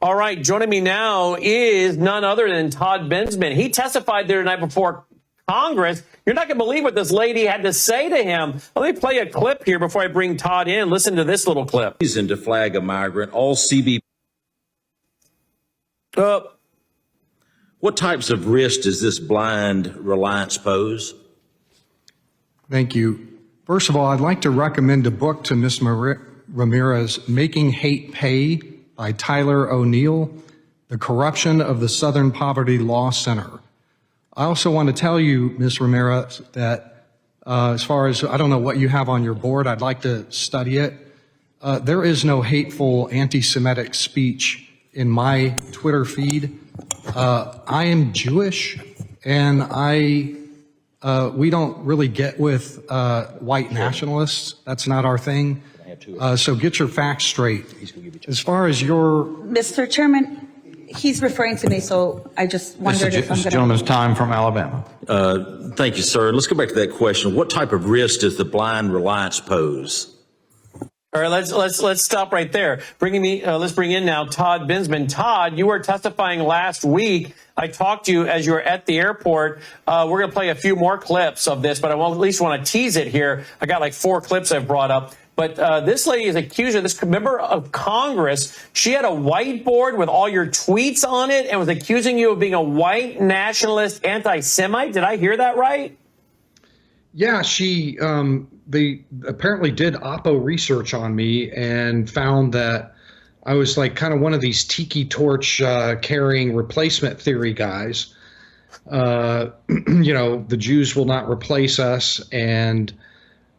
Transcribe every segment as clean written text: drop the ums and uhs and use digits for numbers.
All right, joining me now is none other than Todd Bensman. He testified there tonight before Congress. You're not going to believe what this lady had to say to him. Let me play a clip here before I bring Todd in. Listen to this little clip. Reason to flag a migrant, all CB. What types of risk does this blind reliance pose? Thank you. First of all, I'd like to recommend a book to Ms. Ramirez, Making Hate Pay by Tyler O'Neill, The Corruption of the Southern Poverty Law Center. I also want to tell you, Ms. Ramirez, that as far as, I don't know what you have on your board, I'd like to study it. There is no hateful anti-Semitic speech in my Twitter feed. I am Jewish, and we don't really get with white nationalists. That's not our thing. So get your facts straight. As far as your... Mr. Chairman, he's referring to me, so I just wondered if I'm going to... Mr. Gentleman's time from Alabama. Thank you, sir. Let's go back to that question. What type of risk does the blind reliance pose? All right, let's stop right there. Let's bring in now Todd Bensman. Todd, you were testifying last week. I talked to you as you were at the airport. We're going to play a few more clips of this, but I at least want to tease it here. I got like 4 clips I've brought up. But this lady is accused of this member of Congress. She had a whiteboard with all your tweets on it and was accusing you of being a white nationalist anti-Semite. Did I hear that right? Yeah, they apparently did Oppo research on me and found that I was like kind of one of these tiki torch carrying replacement theory guys. The Jews will not replace us, and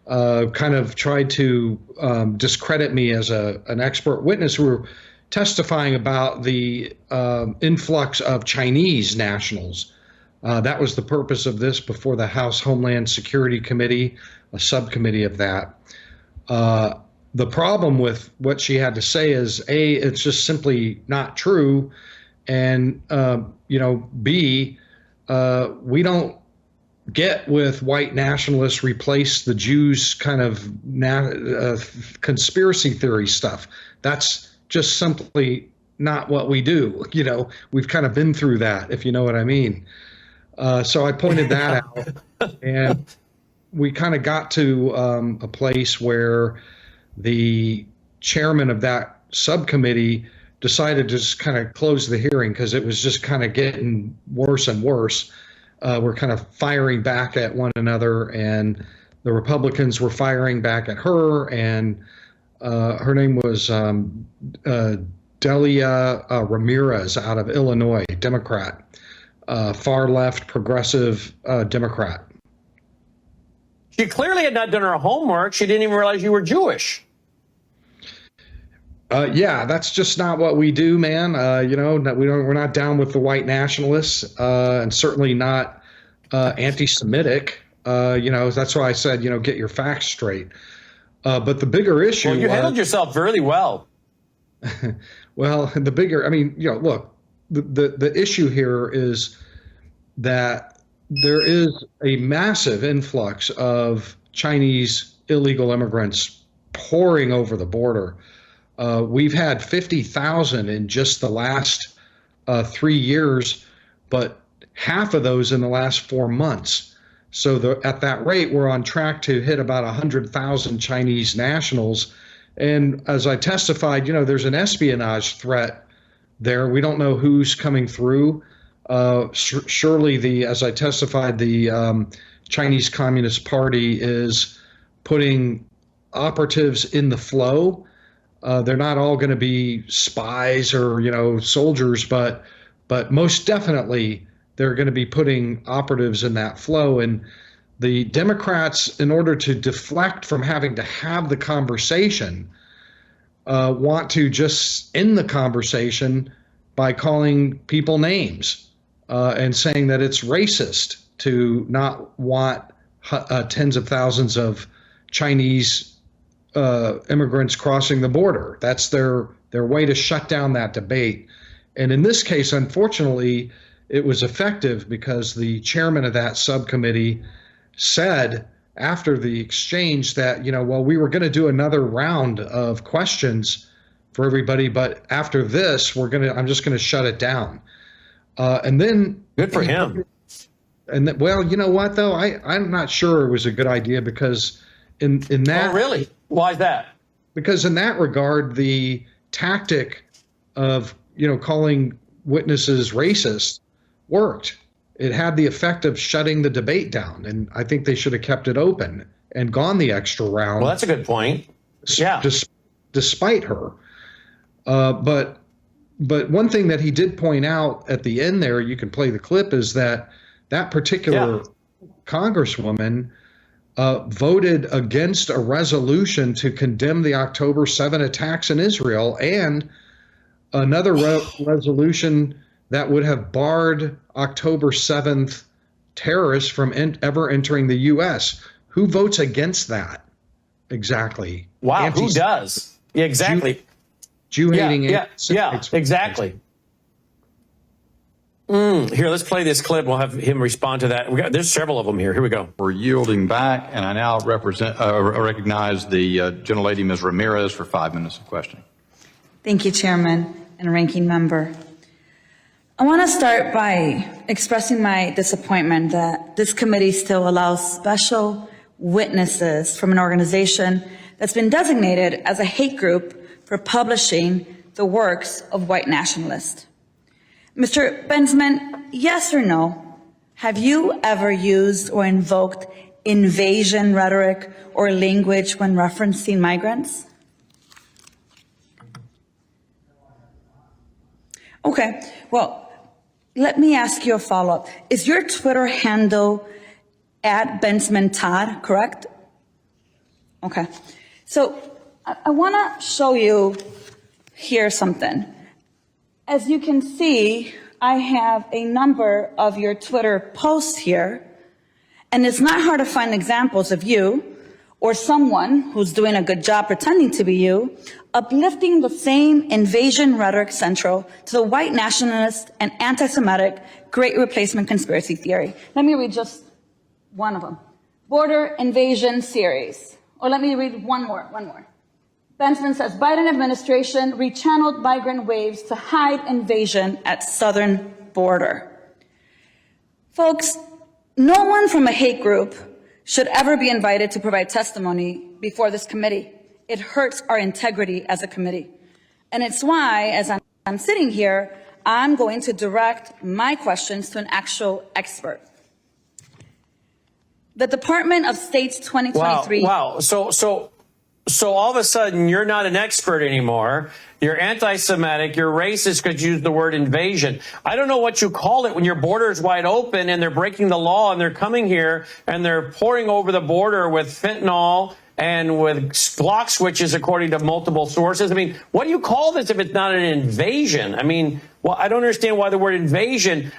kind of tried to discredit me as an expert witness who were testifying about the influx of Chinese nationals. That was the purpose of this before the House Homeland Security Committee, a subcommittee of that. The problem with what she had to say is, A, it's just simply not true, and, B, we don't get with white nationalists replace the Jews kind of conspiracy theory stuff. That's just simply not what we do. We've kind of been through that, if you know what I mean. So I pointed that out, and we kind of got to a place where the chairman of that subcommittee decided to just kind of close the hearing because it was just kind of getting worse and worse. We're kind of firing back at one another, and the Republicans were firing back at her, and her name was Delia Ramirez out of Illinois, Democrat. Far left, progressive Democrat. She clearly had not done her homework. She didn't even realize you were Jewish. Yeah, that's just not what we do, man. We're not down with the white nationalists, and certainly not anti-Semitic. That's why I said, get your facts straight. But the bigger issue. Well, you handled yourself very well. Well, look. The issue here is that there is a massive influx of Chinese illegal immigrants pouring over the border. We've had 50,000 in just the last 3 years, but half of those in the last 4 months. So at that rate, we're on track to hit about 100,000 Chinese nationals. And as I testified, there's an espionage threat there. We don't know who's coming through. Surely, as I testified, the Chinese Communist Party is putting operatives in the flow. They're not all going to be spies or soldiers, but most definitely they're going to be putting operatives in that flow. And the Democrats, in order to deflect from having to have the conversation, want to just end the conversation by calling people names and saying that it's racist to not want tens of thousands of Chinese immigrants crossing the border. That's their way to shut down that debate. And in this case, unfortunately, it was effective because the chairman of that subcommittee said after the exchange that, we were going to do another round of questions for everybody, but after this, I'm just gonna shut it down. And then Good for him. And then, well, you know what though? I'm not sure it was a good idea because in that Oh, really? Why is that? because in that regard, the tactic of calling witnesses racist worked. It had the effect of shutting the debate down, and I think they should have kept it open and gone the extra round. Well, that's a good point. Yeah. Despite her. But one thing that he did point out at the end there, you can play the clip, is that particular Congresswoman voted against a resolution to condemn the October 7 attacks in Israel and another resolution that would have barred October 7th terrorists from ever entering the U.S. Who votes against that? Exactly. Wow, who does? Yeah, exactly. Jew-hating. Yeah, exactly. Here, let's play this clip. We'll have him respond to that. There's several of them here. Here we go. We're yielding back, and I now recognize the gentlelady, Ms. Ramirez, for 5 minutes of questioning. Thank you, Chairman and Ranking Member. I want to start by expressing my disappointment that this committee still allows special witnesses from an organization that's been designated as a hate group for publishing the works of white nationalists. Mr. Bensman, yes or no, have you ever used or invoked invasion rhetoric or language when referencing migrants? Okay, well, let me ask you a follow-up. Is your Twitter handle @Bensman Todd, correct? Okay, so I want to show you here something. As you can see, I have a number of your Twitter posts here, and it's not hard to find examples of you or someone who's doing a good job pretending to be you, uplifting the same invasion rhetoric central to the white nationalist and anti-Semitic Great Replacement conspiracy theory. Let me read just one of them. Border invasion series. Or let me read one more. Bensman says, Biden administration rechanneled migrant waves to hide invasion at southern border. Folks, no one from a hate group should ever be invited to provide testimony before this committee. It hurts our integrity as a committee. And it's why, as I'm sitting here, I'm going to direct my questions to an actual expert. The Department of State's 2023. Wow. So all of a sudden, you're not an expert anymore. You're anti-Semitic. You're racist because you use the word invasion. I don't know what you call it when your border is wide open and they're breaking the law and they're coming here and they're pouring over the border with fentanyl and with block switches, according to multiple sources. I mean, what do you call this if it's not an invasion? I mean, well, I don't understand why the word invasion.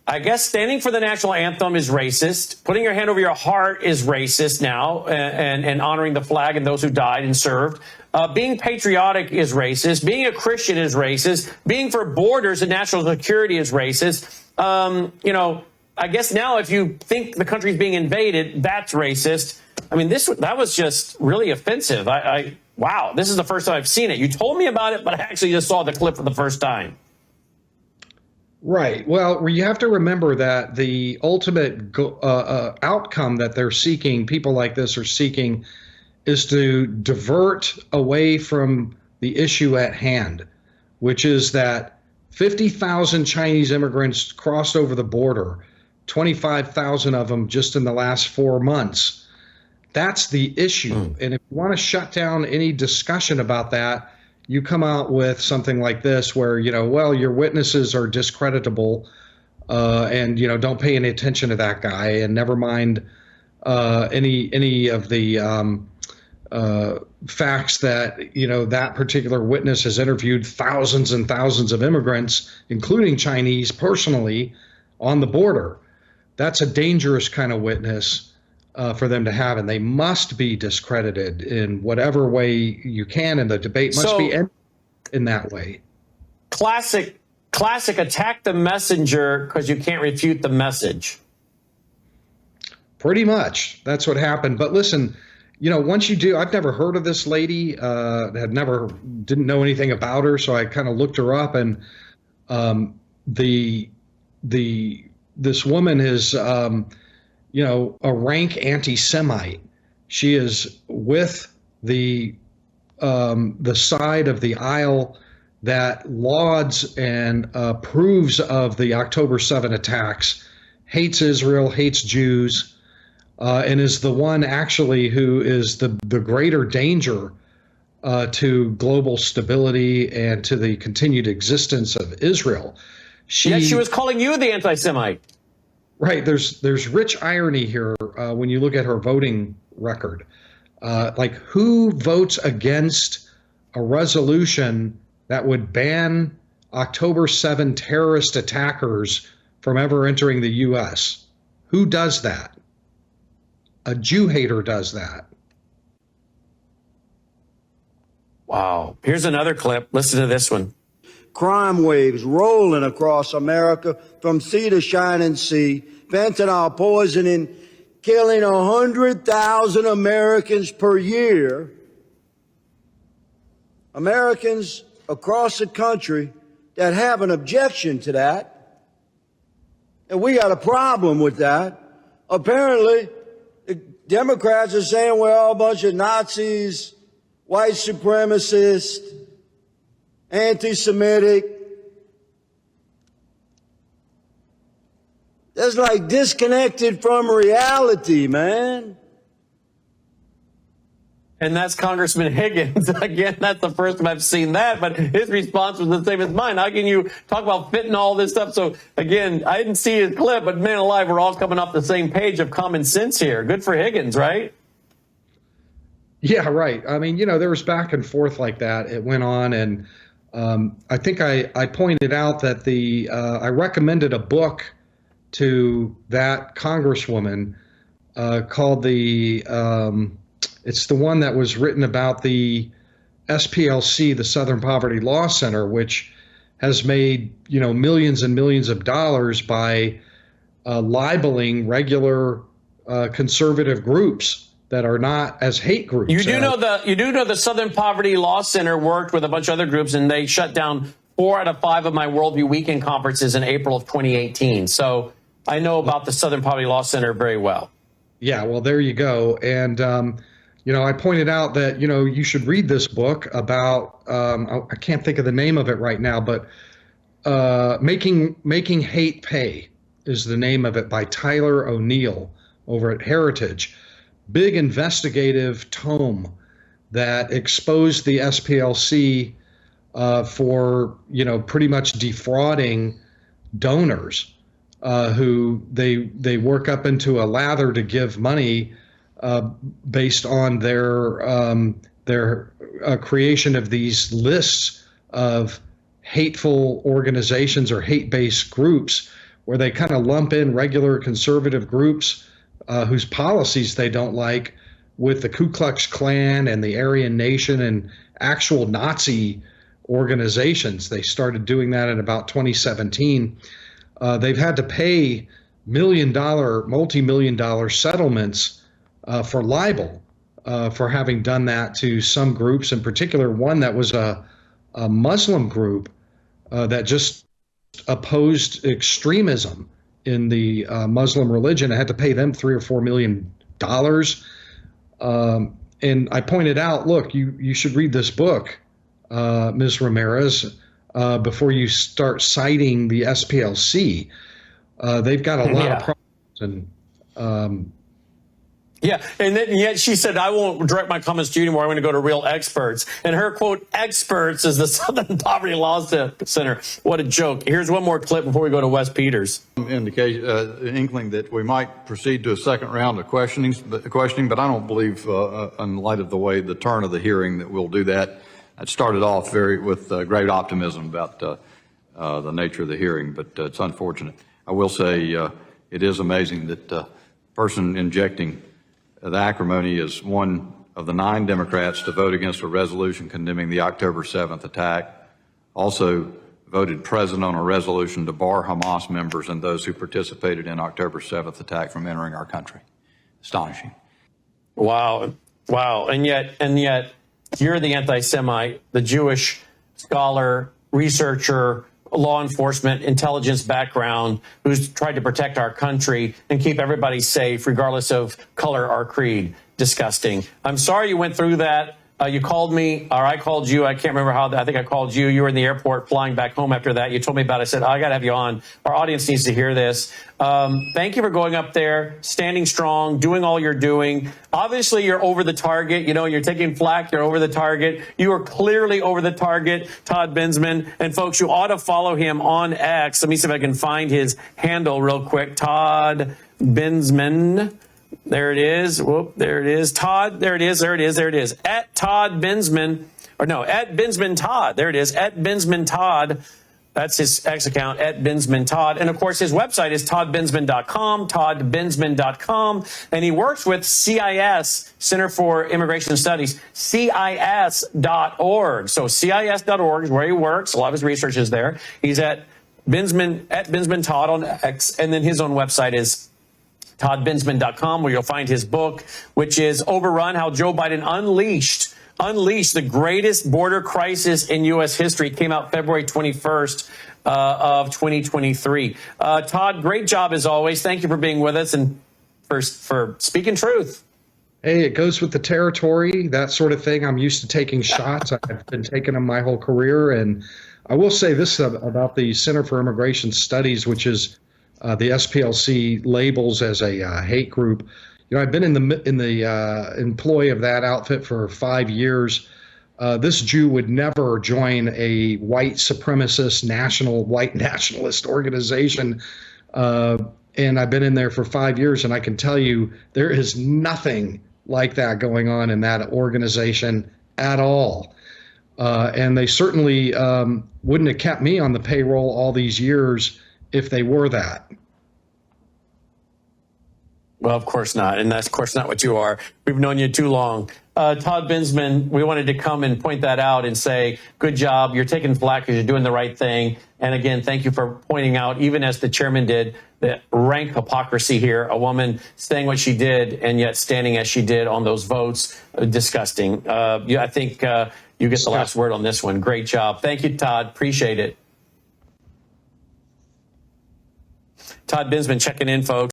I guess standing for the national anthem is racist. Putting your hand over your heart is racist now, and honoring the flag and those who died and served. Being patriotic is racist. Being a Christian is racist. Being for borders and national security is racist. I guess now if you think the country's being invaded, that's racist. I mean, that was just really offensive. Wow, this is the first time I've seen it. You told me about it, but I actually just saw the clip for the first time. Right. Well, you have to remember that the ultimate outcome that they're seeking, people like this are seeking, is to divert away from the issue at hand, which is that 50,000 Chinese immigrants crossed over the border, 25,000 of them just in the last 4 months. That's the issue. And if you want to shut down any discussion about that, you come out with something like this where, your witnesses are discreditable and, don't pay any attention to that guy, and never mind any of the facts that, that particular witness has interviewed thousands and thousands of immigrants, including Chinese, personally on the border. That's a dangerous kind of witness for them to have, and they must be discredited in whatever way you can, and the debate must be ended in that way. Classic attack the messenger because you can't refute the message. Pretty much. That's what happened. But listen, once you do, I've never heard of this lady, didn't know anything about her. So I kind of looked her up, and this woman is, a rank anti-Semite. She is with the side of the aisle that lauds and approves of the October 7 attacks, hates Israel, hates Jews, and is the one actually who is the greater danger to global stability and to the continued existence of Israel. Yet she was calling you the anti-Semite. Right. There's rich irony here when you look at her voting record. Like, who votes against a resolution that would ban October 7 terrorist attackers from ever entering the U.S.? Who does that? A Jew hater does that. Wow. Here's another clip. Listen to this one. Crime waves rolling across America from sea to shining sea, fentanyl poisoning, killing 100,000 Americans per year. Americans across the country that have an objection to that. And we got a problem with that. Apparently, the Democrats are saying we're all a bunch of Nazis, white supremacists, anti-Semitic. That's like disconnected from reality, man. And that's Congressman Higgins. Again, that's the first time I've seen that, but his response was the same as mine. How can you talk about fitting all this stuff? So again, I didn't see his clip, but man alive, we're all coming off the same page of common sense here. Good for Higgins, right? Yeah, right. I mean, there was back and forth like that. It went on, and I think I pointed out that I recommended a book to that Congresswoman called it's the one that was written about the SPLC, the Southern Poverty Law Center, which has made, millions and millions of dollars by libeling regular conservative groups that are not as hate groups. You do know the Southern Poverty Law Center worked with a bunch of other groups, and they shut down 4 out of 5 of my Worldview Weekend conferences in April of 2018. So I know about the Southern Poverty Law Center very well. Yeah, well, there you go. And I pointed out that you should read this book about I can't think of the name of it right now, but Making Hate Pay is the name of it, by Tyler O'Neill over at Heritage. Big investigative tome that exposed the SPLC for pretty much defrauding donors who they work up into a lather to give money based on their creation of these lists of hateful organizations or hate-based groups, where they kind of lump in regular conservative groups whose policies they don't like with the Ku Klux Klan and the Aryan Nation and actual Nazi organizations. They started doing that in about 2017. They've had to pay multi-million dollar settlements for libel for having done that to some groups, in particular one that was a Muslim group that just opposed extremism in the Muslim religion. I had to pay them $3 or $4 million. And I pointed out, look, you should read this book, Ms. Ramirez, before you start citing the SPLC. They've got a lot of problems. And and yet she said, I won't direct my comments to you anymore. I'm going to go to real experts. And her, quote, experts is the Southern Poverty Law Center. What a joke. Here's one more clip before we go to Wes Petes. Inkling that we might proceed to a second round of questioning, but I don't believe, in light of the way the turn of the hearing, that we'll do that. It started off with great optimism about the nature of the hearing, but it's unfortunate. I will say it is amazing that the person injecting the acrimony is one of the 9 Democrats to vote against a resolution condemning the October 7th attack. Also voted present on a resolution to bar Hamas members and those who participated in October 7th attack from entering our country. Astonishing. Wow. Wow. And yet you're the anti-Semite, the Jewish scholar, researcher, law enforcement, intelligence background, who's tried to protect our country and keep everybody safe, regardless of color or creed. Disgusting. I'm sorry you went through that. You called me, or I called you. I can't remember how. I think I called you. You were in the airport flying back home after that. You told me about it. I said, I got to have you on. Our audience needs to hear this. Thank you for going up there, standing strong, doing all you're doing. Obviously, you're over the target. You know, you're taking flack. You're over the target. You are clearly over the target, Todd Bensman. And folks, you ought to follow him on X. Let me see if I can find his handle real quick. Todd Bensman. There it is. Whoop, there it is. Todd, there it is. There it is. There it is. At Todd Bensman, or no, at Bensman Todd. There it is. At Bensman Todd. That's his X account, at Bensman Todd. And of course, his website is toddbensman.com, toddbensman.com. And he works with CIS, Center for Immigration Studies, CIS.org. So CIS.org is where he works. A lot of his research is there. He's at Bensman Todd on X. And then his own website is toddbensman.com, where you'll find his book, which is Overrun: How Joe Biden Unleashed the greatest border crisis in U.S. history. It came out February 21st of 2023. Todd, great job as always. Thank you for being with us and for speaking truth. Hey, it goes with the territory, that sort of thing. I'm used to taking shots. I've been taking them my whole career. And I will say this about the Center for Immigration Studies, which is the SPLC labels as a hate group. You know, I've been in the employ of that outfit for 5 years. This Jew would never join a white supremacist white nationalist organization. And I've been in there for 5 years, and I can tell you there is nothing like that going on in that organization at all. And they certainly wouldn't have kept me on the payroll all these years if they were that. Well, of course not. And that's, of course, not what you are. We've known you too long. Todd Bensman, we wanted to come and point that out and say, good job. You're taking flack because you're doing the right thing. And again, thank you for pointing out, even as the chairman did, the rank hypocrisy here. A woman saying what she did and yet standing as she did on those votes. Disgusting. I think you get the last word on this one. Great job. Thank you, Todd. Appreciate it. Todd Bensman checking in, folks.